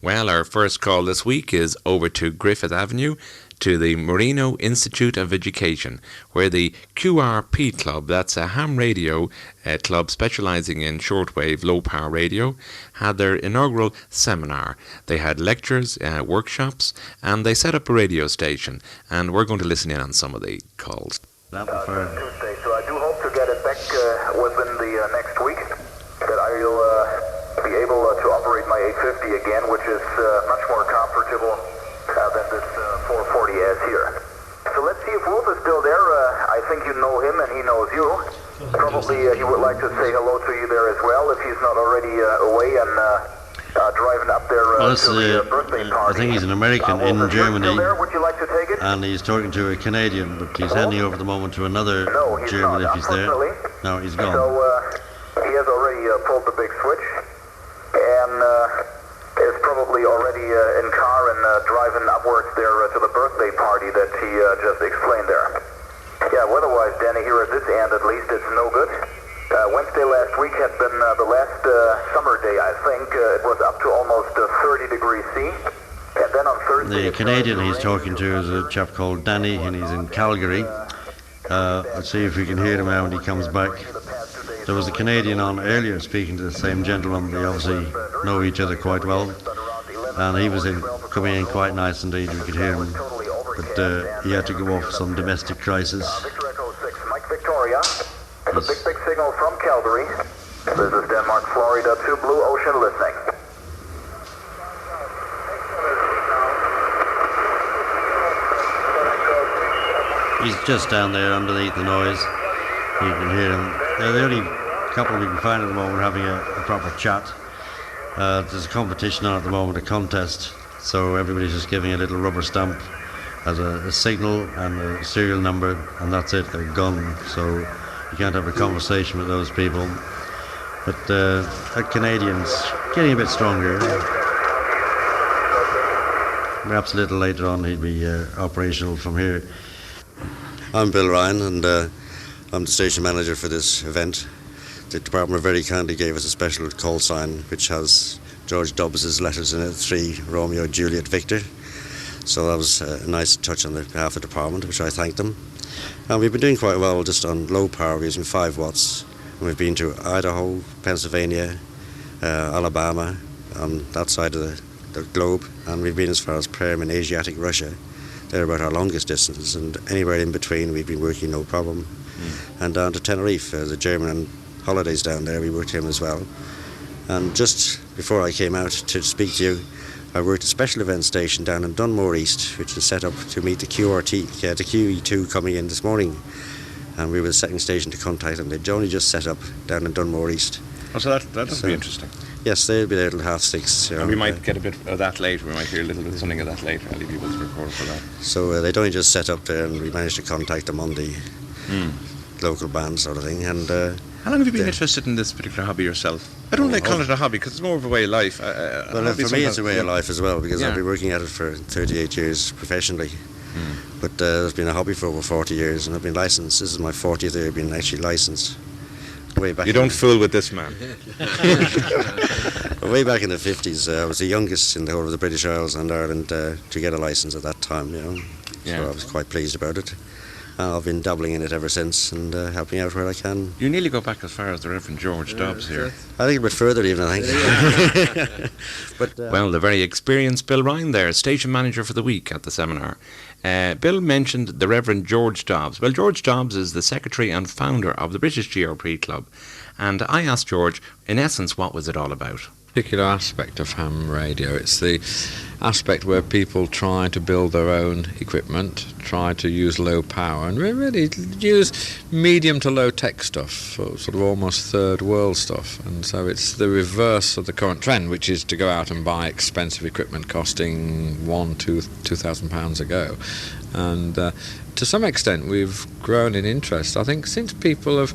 Well, our first call this week is over to Griffith Avenue to the Marino Institute of Education, where the QRP Club, that's a ham radio club specialising in shortwave low power radio, had their inaugural seminar. They had lectures, workshops, and they set up a radio station, and we're going to listen in on some of the calls. Tuesday, so I do hope to get it back within the next week, that I'll be able to operate my 850 again, which is much more comfortable than this 440 as here. So let's see if Wolf is still there. I think you know him and he knows you. Probably he would like to say hello to you there as well, if he's not already away and driving up there to the birthday party. I think he's an American in Germany, Would you like to take it? and he's talking to a Canadian, but he's handing over the moment to another German if he's there. No, he's gone. So he has already pulled the big switch and is probably already in car and driving upwards there to the birthday party that he just explained there. Yeah, weather-wise, Danny, here at this end at least, it's no good. Wednesday last week had been the last summer day, I think. It was up to almost 30 degrees C. And then on Thursday... The Canadian he's talking to is a chap called Danny, and he's in Calgary. Let's see if we can hear him now when he comes back. There was a Canadian on earlier speaking to the same gentleman. They obviously know each other quite well. And he was coming in quite nice indeed. We could hear him. But he had to go off some domestic crisis. Victor Echo 6, Mike Victoria. The big signal from Calgary. This is Denmark, Florida, to Blue Ocean listening. He's just down there underneath the noise. You can hear him. They're the only couple we can find at the moment having a proper chat. There's a competition on at the moment, a contest. So everybody's just giving a little rubber stamp as a signal and a serial number, and that's it. They're gone. So you can't have a conversation with those people. But that Canadian's getting a bit stronger. Perhaps a little later on he'll be operational from here. I'm Bill Ryan, and I'm the station manager for this event. The department very kindly gave us a special call sign which has George Dobbs' letters in it, 3 Romeo, Juliet, Victor. So that was a nice touch on behalf of the department, which I thanked them. And we've been doing quite well just on low power, using 5 watts. And we've been to Idaho, Pennsylvania, Alabama, on that side of the globe, and we've been as far as Perm in Asiatic Russia. They're about our longest distance, and anywhere in between we've been working no problem. And down to Tenerife, the German holidays down there, we worked him as well. And just before I came out to speak to you, I worked a special event station down in Dunmore East, which is set up to meet the QRT, the QE2 coming in this morning. And we were the second station to contact them. They'd only just set up down in Dunmore East. Oh, so that'll be interesting. Yes, they'll be there till 6:30. And we might get a bit of that later. We might hear a little bit something of that later. I'll leave you with the recorder for that. So they'd only just set up there, and we managed to contact them on the local band sort of thing. And how long have you been interested in this particular hobby yourself? I don't like calling it a hobby because it's more of a way of life. Well, for me it's a way of life as well, because I've been working at it for 38 years professionally. But it's been a hobby for over 40 years, and I've been licensed. This is my 40th year being actually licensed. Way back. You don't fool with this man. Way back in the 50s, I was the youngest in the whole of the British Isles and Ireland to get a licence at that time, you know. So I was quite pleased about it. And I've been dabbling in it ever since and helping out where I can. You nearly go back as far as the Reverend George Dobbs here. I think a bit further even, I think. But, well, the very experienced Bill Ryan there, station manager for the week at the seminar. Bill mentioned the Reverend George Dobbs. Well, George Dobbs is the secretary and founder of the British GRP Club. And I asked George, in essence, what was it all about? Particular aspect of ham radio. It's the aspect where people try to build their own equipment, try to use low power, and really use medium to low tech stuff, sort of almost third world stuff. And so it's the reverse of the current trend, which is to go out and buy expensive equipment costing £2,000 a go. And to some extent we've grown in interest, I think, since people have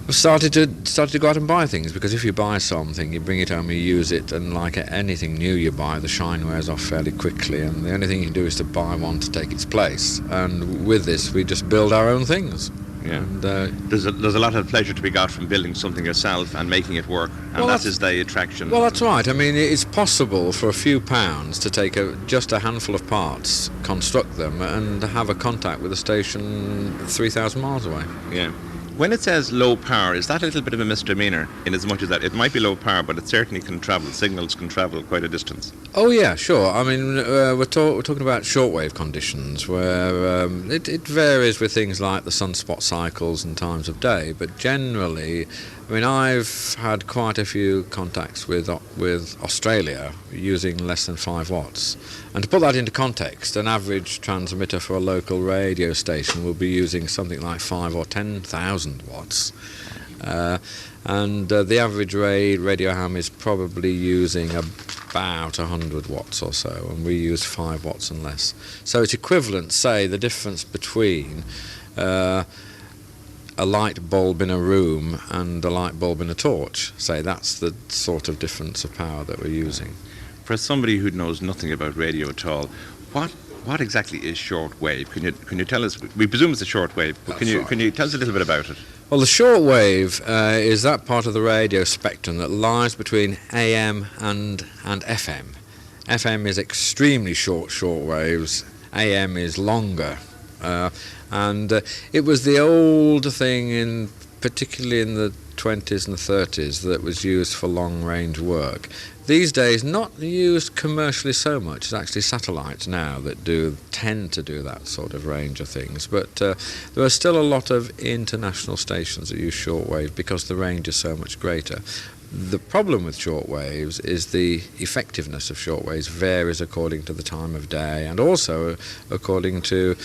started to go out and buy things, because if you buy something, you bring it home, you use it, and like anything new you buy, the shine wears off fairly quickly, and the only thing you can do is to buy one to take its place. And with this, we just build our own things. Yeah. And, There's a lot of pleasure to be got from building something yourself and making it work, and Well, that is the attraction. well, that's right. I mean, it's possible for a few pounds to take just a handful of parts, construct them, and have a contact with a station 3,000 miles away. Yeah. When it says low power, is that a little bit of a misdemeanor in as much as that it might be low power, but it certainly can travel, signals can travel quite a distance? Oh yeah, sure. I mean, we're talking about shortwave conditions, where it varies with things like the sunspot cycles and times of day. But generally, I mean, I've had quite a few contacts with Australia using less than 5 watts. And to put that into context, an average transmitter for a local radio station will be using something like 5 or 10,000 watts. And the average radio ham is probably using about 100 watts or so, and we use 5 watts and less. So it's equivalent, say, the difference between a light bulb in a room and a light bulb in a torch. Say that's the sort of difference of power that we're using. For somebody who knows nothing about radio at all, what exactly is shortwave? Can you tell us? We presume it's a shortwave, but can you tell us a little bit about it? Well, the shortwave is that part of the radio spectrum that lies between AM and FM. FM is extremely short waves. AM is longer, and it was the old thing particularly in the 20s and 30s that was used for long-range work. These days, not used commercially so much. It's actually satellites now that tend to do that sort of range of things. But there are still a lot of international stations that use shortwave because the range is so much greater. The problem with shortwaves is the effectiveness of shortwaves varies according to the time of day and also according to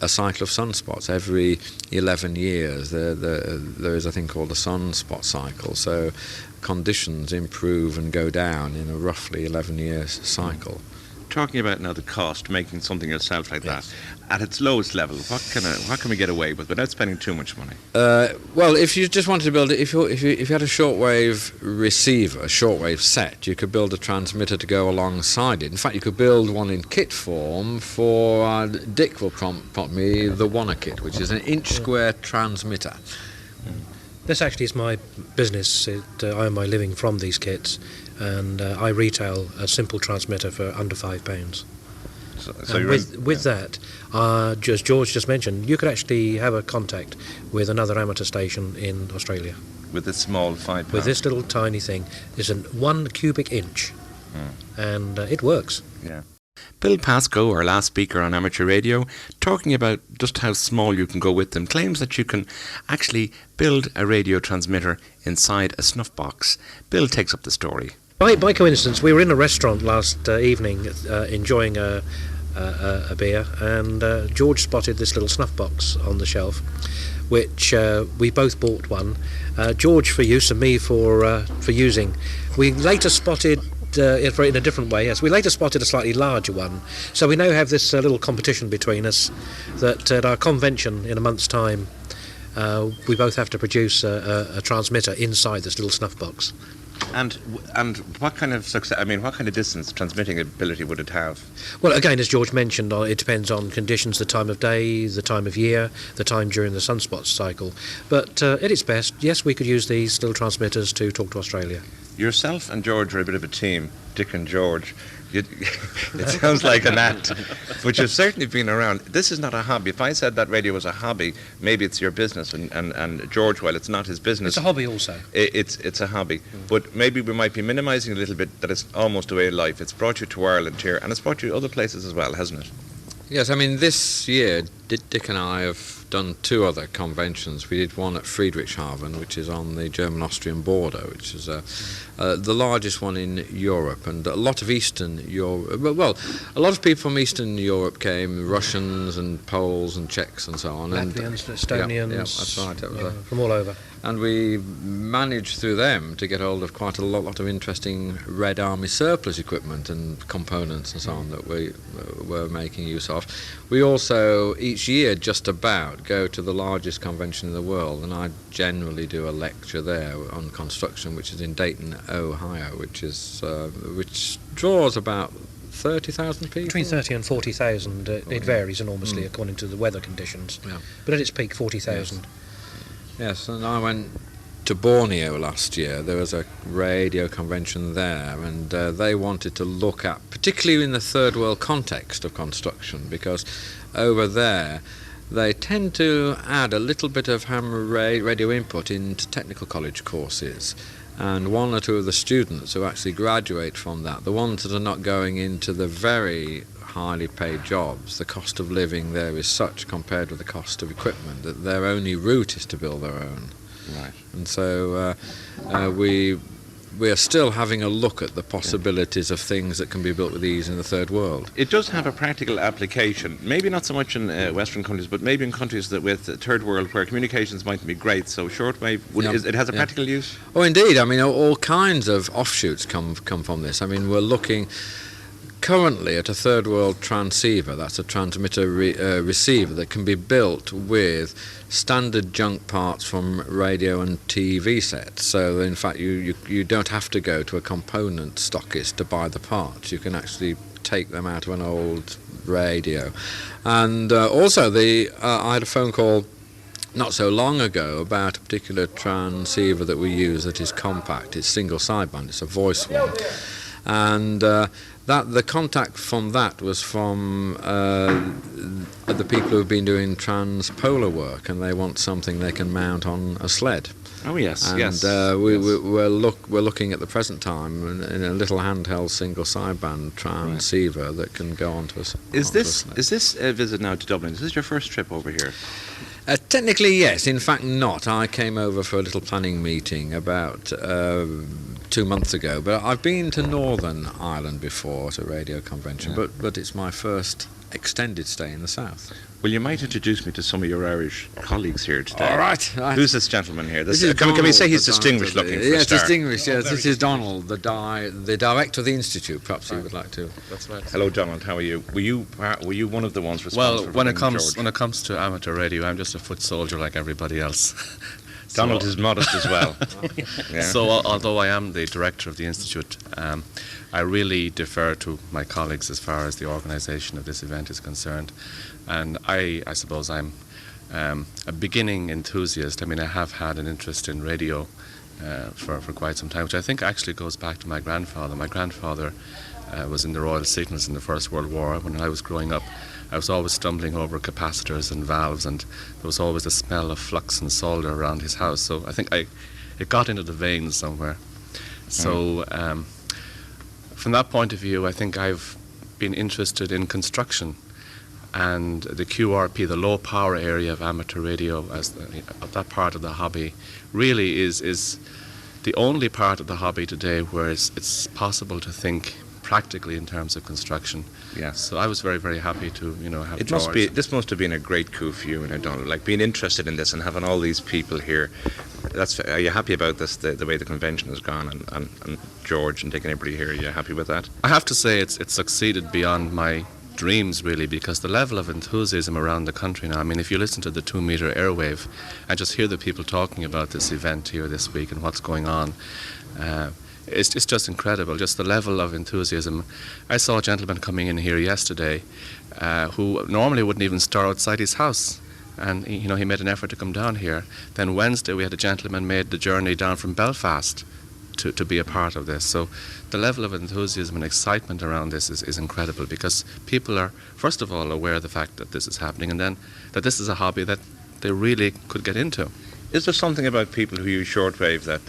a cycle of sunspots. Every 11 years there is a thing called a sunspot cycle, so conditions improve and go down in a roughly 11-year cycle. Talking about now the cost, making something yourself like that, at its lowest level, what can we get away with without spending too much money? Well, if you just wanted to build it, if you had a shortwave receiver, a shortwave set, you could build a transmitter to go alongside it. In fact, you could build one in kit form for, Dick will prompt me, the Wanna kit, which is an inch-square transmitter. This actually is my business. I earn my living from these kits, and I retail a simple transmitter for under £5. So with that, as George just mentioned, you could actually have a contact with another amateur station in Australia. With this small 5 pound. With this little tiny thing. It's 1 cubic inch, and it works. Yeah. Bill Pascoe, our last speaker on amateur radio, talking about just how small you can go with them, claims that you can actually build a radio transmitter inside a snuff box. Bill takes up the story. By coincidence, we were in a restaurant last evening enjoying a beer, and George spotted this little snuff box on the shelf, which we both bought one. George for use and me for using. We later spotted in a different way. Yes, we later spotted a slightly larger one. So we now have this little competition between us that at our convention in a month's time, we both have to produce a transmitter inside this little snuff box. And what kind of success? I mean, what kind of distance transmitting ability would it have? Well, again, as George mentioned, it depends on conditions, the time of day, the time of year, the time during the sunspot cycle. But at its best, yes, we could use these little transmitters to talk to Australia. Yourself and George are a bit of a team, Dick and George. It sounds like an act, which has certainly been around. This is not a hobby. If I said that radio was a hobby, maybe it's your business. And George, while it's not his business, it's a hobby also. It's a hobby. But maybe we might be minimising a little bit that it's almost a way of life. It's brought you to Ireland here, and it's brought you to other places as well, hasn't it? Yes, I mean, this year, Dick and I have done 2 other conventions. We did one at Friedrichshafen, which is on the German-Austrian border, which is the largest one in Europe, and a lot of Eastern Europe. Well, a lot of people from Eastern Europe came, Russians and Poles and Czechs and so on. Latvians, Estonians. Yeah, that's right. That was from all over. And we managed through them to get hold of quite a lot of interesting Red Army surplus equipment and components and so on that we were making use of. We also, each year just about, go to the largest convention in the world, and I generally do a lecture there on construction, which is in Dayton, Ohio, which draws about 30,000 people? Between 30 and 40,000. It varies enormously according to the weather conditions. Yeah. But at its peak, 40,000. Yes, and I went to Borneo last year. There was a radio convention there, and they wanted to look at, particularly in the third world context of construction, because over there they tend to add a little bit of ham radio input into technical college courses. And one or two of the students who actually graduate from that, the ones that are not going into the very highly paid jobs, the cost of living there is such compared with the cost of equipment that their only route is to build their own. Right. And so we are still having a look at the possibilities of things that can be built with ease in the third world. It does have a practical application, maybe not so much in Western countries, but maybe in countries that with third world where communications might be great. So shortwave, it has a practical use? Oh, indeed. I mean, all kinds of offshoots come from this. I mean, we're looking currently at a third world transceiver. That's a transmitter receiver that can be built with standard junk parts from radio and TV sets. So in fact you don't have to go to a component stockist to buy the parts. You can actually take them out of an old radio. And also I had a phone call not so long ago about a particular transceiver that we use that is compact. It's single sideband, it's a voice one. And the contact from that was from the people who have been doing transpolar work, and they want something they can mount on a sled. Oh yes, and, yes. We're looking at the present time in a little handheld single sideband transceiver that can go onto a sled. Is this a visit now to Dublin? Is this your first trip over here? Technically, yes. In fact, not. I came over for a little planning meeting about 2 months ago, but I've been to Northern Ireland before at a radio convention, but it's my first extended stay in the south. Well, you might introduce me to some of your Irish colleagues here today. All right. Who's this gentleman here? This is can we say he's Donald, distinguished looking for a Yes, start? distinguished, yes. This is Donald, the director of the Institute. Perhaps he would like to. That's right. Hello, Donald. How are you? Were you one of the ones responsible Well, for when it bringing comes George? to amateur radio, I'm just a foot soldier like everybody else. Donald is modest as well. Yeah. So although I am the director of the Institute, I really defer to my colleagues as far as the organisation of this event is concerned. And I suppose I'm a beginning enthusiast. I mean, I have had an interest in radio for quite some time, which I think actually goes back to my grandfather. My grandfather was in the Royal Signals in the First World War. When I was growing up, I was always stumbling over capacitors and valves, and there was always the smell of flux and solder around his house. So I think it got into the veins somewhere. So from that point of view, I think I've been interested in construction, and the QRP, the low power area of amateur radio, as that part of the hobby, really is the only part of the hobby today where it's possible to think practically in terms of construction. Yeah. So I was very, very happy to have It George. this must have been a great coup for you, Donald. Like being interested in this and having all these people here. Are you happy about this? The way the convention has gone, and George and Dick and everybody here. Are you happy with that? I have to say it's succeeded beyond my dreams, really, because the level of enthusiasm around the country now, I mean, if you listen to the 2-meter airwave and just hear the people talking about this event here this week and what's going on, it's just incredible, just the level of enthusiasm. I saw a gentleman coming in here yesterday who normally wouldn't even stir outside his house, and he made an effort to come down here. Then Wednesday we had a gentleman made the journey down from Belfast to be a part of this. So the level of enthusiasm and excitement around this is incredible, because people are, first of all, aware of the fact that this is happening, and then that this is a hobby that they really could get into. Is there something about people who use shortwave that,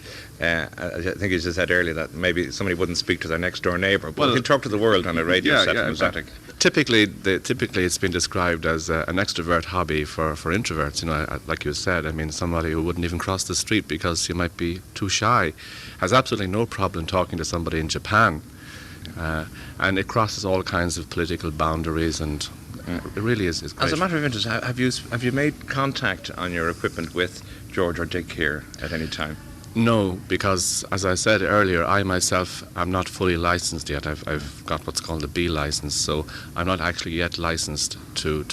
I think you just said earlier, that maybe somebody wouldn't speak to their next door neighbour, but you can talk to the world on a radio set from Zatic? Typically it's been described as an extrovert hobby for introverts. Like you said, I mean, somebody who wouldn't even cross the street because you might be too shy has absolutely no problem talking to somebody in Japan, and it crosses all kinds of political boundaries, and it really is great. As a matter of interest, have you made contact on your equipment with George or Dick here at any time? No, because as I said earlier, I myself am not fully licensed yet. I've got what's called a B license, so I'm not actually yet licensed to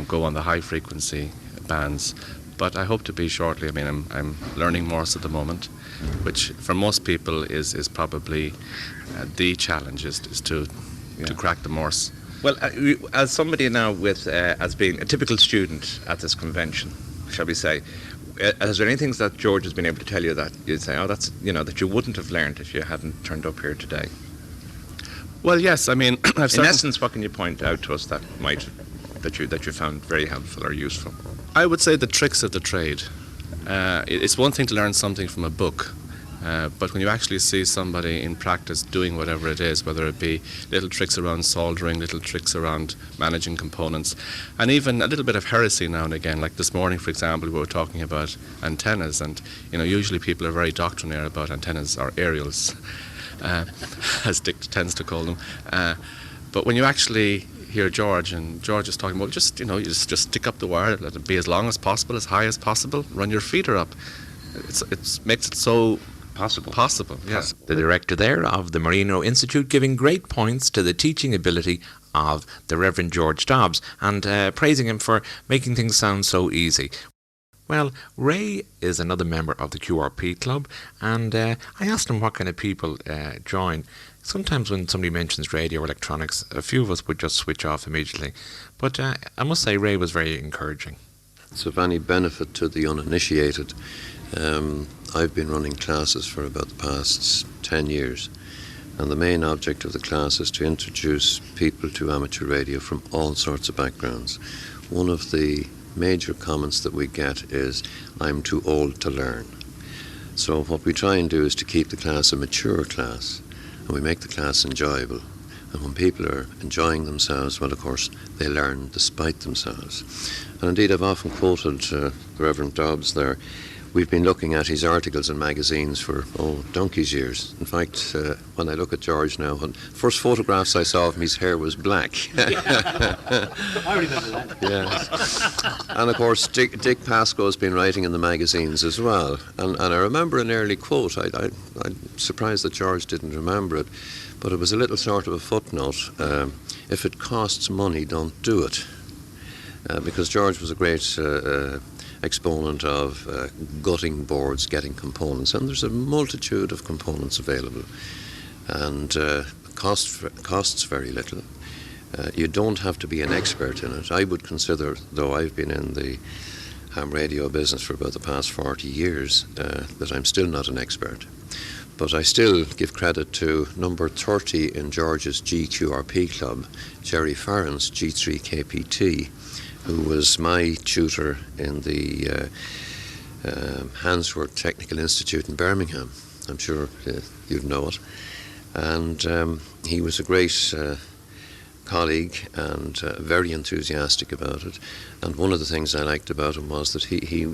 go on the high frequency bands. But I hope to be shortly. I mean, I'm learning Morse at the moment, which for most people is probably the challenge is to to crack the Morse. Well, as somebody now with as being a typical student at this convention, shall we say, is there any things that George has been able to tell you that you'd say, oh, that's, you know, that you wouldn't have learned if you hadn't turned up here today? Well, yes, I mean, in essence, what can you point out to us that you found very helpful or useful? I would say the tricks of the trade. It's one thing to learn something from a book, but when you actually see somebody in practice doing whatever it is, whether it be little tricks around soldering, little tricks around managing components, and even a little bit of heresy now and again, like this morning, for example, we were talking about antennas, and usually people are very doctrinaire about antennas or aerials, as Dick tends to call them. But when you actually hear George, and George is talking about just stick up the wire, let it be as long as possible, as high as possible, run your feeder up. It makes it so possible, yes. The director there of the Merino Institute giving great points to the teaching ability of the Reverend George Dobbs and praising him for making things sound so easy. Well, Ray is another member of the QRP Club, and I asked him what kind of people join. Sometimes when somebody mentions radio or electronics, a few of us would just switch off immediately. But I must say Ray was very encouraging. So of any benefit to the uninitiated, I've been running classes for about the past 10 years, and the main object of the class is to introduce people to amateur radio from all sorts of backgrounds. One of the major comments that we get is, I'm too old to learn. So what we try and do is to keep the class a mature class, and we make the class enjoyable. And when people are enjoying themselves, well, of course, they learn despite themselves. And indeed, I've often quoted the Reverend Dobbs there. We've been looking at his articles in magazines for, donkey's years. In fact, when I look at George now, when first photographs I saw of him, his hair was black. I remember that. Yes. And of course, Dick Pascoe's been writing in the magazines as well. And I remember an early quote. I'm surprised that George didn't remember it, but it was a little sort of a footnote. If it costs money, don't do it. Because George was a great exponent of gutting boards, getting components, and there's a multitude of components available, and costs very little. You don't have to be an expert in it. I would consider, though I've been in the ham radio business for about the past 40 years, that I'm still not an expert. But I still give credit to number 30 in George's GQRP club, Jerry Farron's G3 KPT, who was my tutor in the Handsworth Technical Institute in Birmingham. I'm sure you'd know it. And he was a great colleague and very enthusiastic about it. And one of the things I liked about him was that he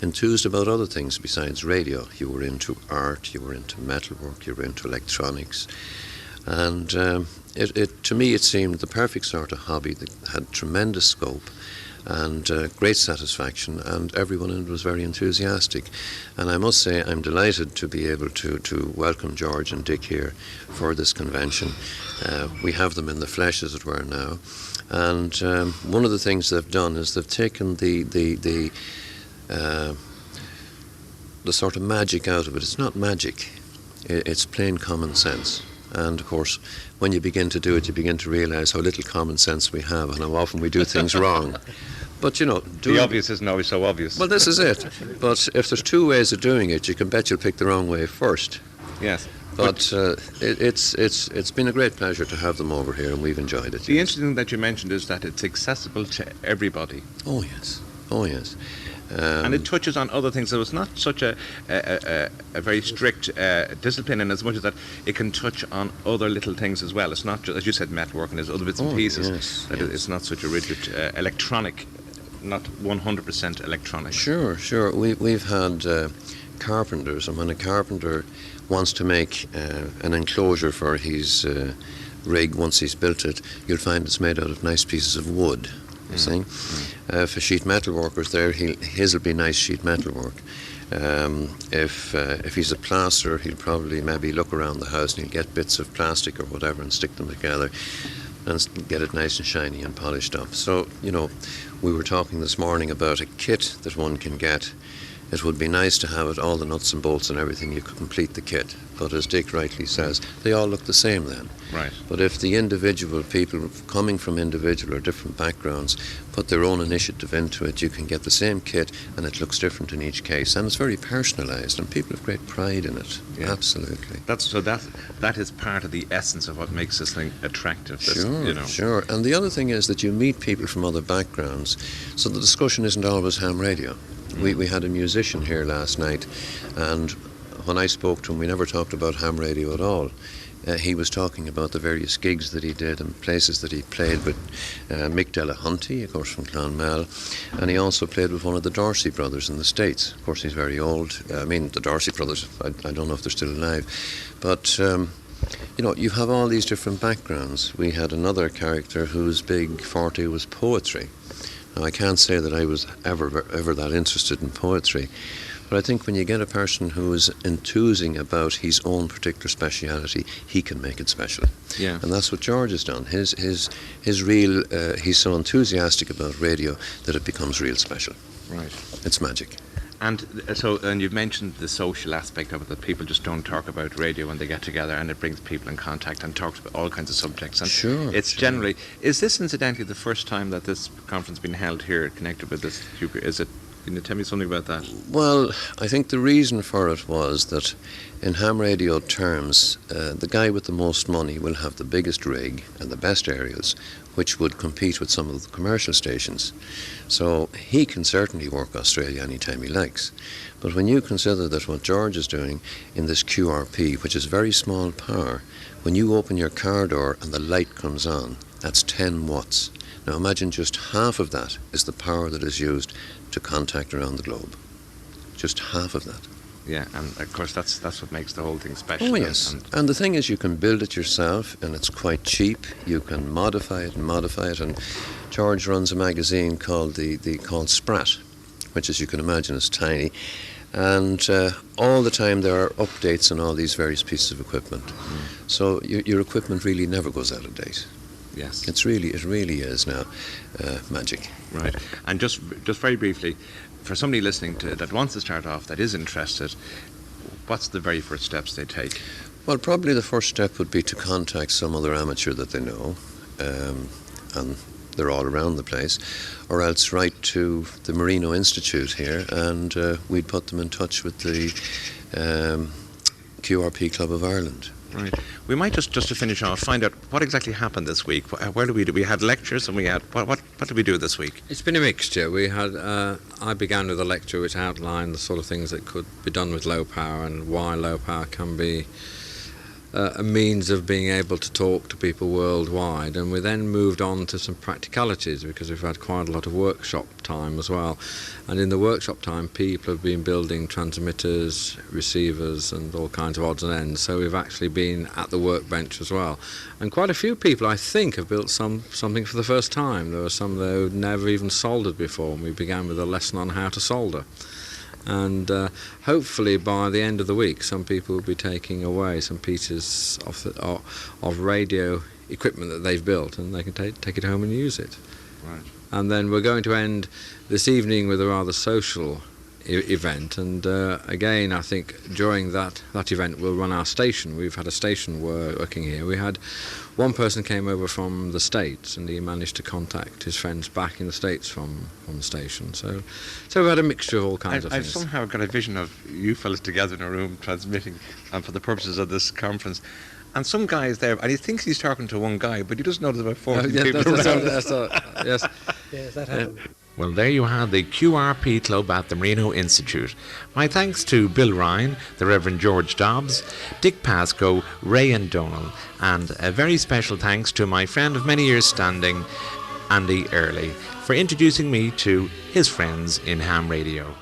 enthused about other things besides radio. You were into art, you were into metalwork, you were into electronics. And to me it seemed the perfect sort of hobby that had tremendous scope and great satisfaction, and everyone in it was very enthusiastic. And I must say I'm delighted to be able to welcome George and Dick here for this convention. We have them in the flesh, as it were, now. And one of the things they've done is they've taken the sort of magic out of it. It's not magic, it's plain common sense. And of course, when you begin to do it, you begin to realise how little common sense we have and how often we do things wrong. But the obvious isn't always so obvious. Well, this is it. But if there's two ways of doing it, you can bet you'll pick the wrong way first. Yes. But it's been a great pleasure to have them over here, and we've enjoyed it. The interesting thing that you mentioned is that it's accessible to everybody. Oh yes. Oh yes. And it touches on other things. So it's not such a very strict discipline, in as much as that it can touch on other little things as well. It's not just, as you said, metalwork, and there's other bits and pieces. Yes, that it's not such a rigid electronic, not 100% electronic. Sure. We've had carpenters, and when a carpenter wants to make an enclosure for his rig, once he's built it, you'll find it's made out of nice pieces of wood. You see? For sheet metal workers there, his will be nice sheet metal work. If he's a plasterer, he'll probably maybe look around the house and he'll get bits of plastic or whatever and stick them together and get it nice and shiny and polished up. So, we were talking this morning about a kit that one can get It would be nice to have it, all the nuts and bolts and everything, you could complete the kit. But as Dick rightly says, they all look the same then. Right. But if the individual people coming from individual or different backgrounds put their own initiative into it, you can get the same kit and it looks different in each case. And it's very personalised and people have great pride in it. Yeah. Absolutely. That is part of the essence of what makes this thing attractive. Sure. And the other thing is that you meet people from other backgrounds, so the discussion isn't always ham radio. We had a musician here last night, and when I spoke to him, we never talked about ham radio at all. He was talking about the various gigs that he did and places that he played with Mick Delahunty, of course, from Clonmel, and he also played with one of the Dorsey brothers in the States. Of course, he's very old. I mean, the Dorsey brothers, I don't know if they're still alive. But, you have all these different backgrounds. We had another character whose big forte was poetry. Now, I can't say that I was ever that interested in poetry, but I think when you get a person who is enthusing about his own particular speciality, he can make it special. Yeah. And that's what George has done. His real, he's so enthusiastic about radio that it becomes real special. Right. It's magic. And you've mentioned the social aspect of it, that people just don't talk about radio when they get together, and it brings people in contact and talks about all kinds of subjects. And Sure. generally, is this incidentally the first time that this conference has been held here connected with this? Is it? Can you tell me something about that? Well, I think the reason for it was that in ham radio terms, the guy with the most money will have the biggest rig and the best aerials, which would compete with some of the commercial stations. So he can certainly work Australia anytime he likes. But when you consider that what George is doing in this QRP, which is very small power, when you open your car door and the light comes on, that's 10 watts. Now imagine just half of that is the power that is used to contact around the globe. Just half of that. Yeah, and of course that's what makes the whole thing special. Oh yes, and the thing is you can build it yourself and it's quite cheap. You can modify it, and George runs a magazine called called Sprat, which as you can imagine is tiny, and all the time there are updates on all these various pieces of equipment. So your equipment really never goes out of date. Yes. It really is now magic. Right. And just very briefly, for somebody listening to that wants to start off, that is interested, what's the very first steps they take? Well, probably the first step would be to contact some other amateur that they know, and they're all around the place, or else write to the Merino Institute here, and we'd put them in touch with the QRP Club of Ireland. Right. We might just to finish off find out what exactly happened this week. Where did we do? We had lectures, and we had what did we do this week? It's been a mixture. We had I began with a lecture which outlined the sort of things that could be done with low power and why low power can be a means of being able to talk to people worldwide, and we then moved on to some practicalities because we've had quite a lot of workshop time as well, and in the workshop time people have been building transmitters, receivers and all kinds of odds and ends, so we've actually been at the workbench as well, and quite a few people I think have built something for the first time. There were some that had never even soldered before, and we began with a lesson on how to solder. And hopefully by the end of the week some people will be taking away some pieces of radio equipment that they've built, and they can take it home and use it. Right. And then we're going to end this evening with a rather social event, and again I think during that event we'll run our station. We've had a station working here. We had one person came over from the States, and he managed to contact his friends back in the States from the station. So we've had a mixture of all kinds of things. I've somehow got a vision of you fellas together in a room transmitting, and for the purposes of this conference. And some guy is there, and he thinks he's talking to one guy, but he doesn't know there's about 40 people around. Yes. Yes, that happened. Well, there you have the QRP Club at the Merino Institute. My thanks to Bill Ryan, the Reverend George Dobbs, Dick Pascoe, Ray O'Donnell, and a very special thanks to my friend of many years standing, Andy Early, for introducing me to his friends in ham radio.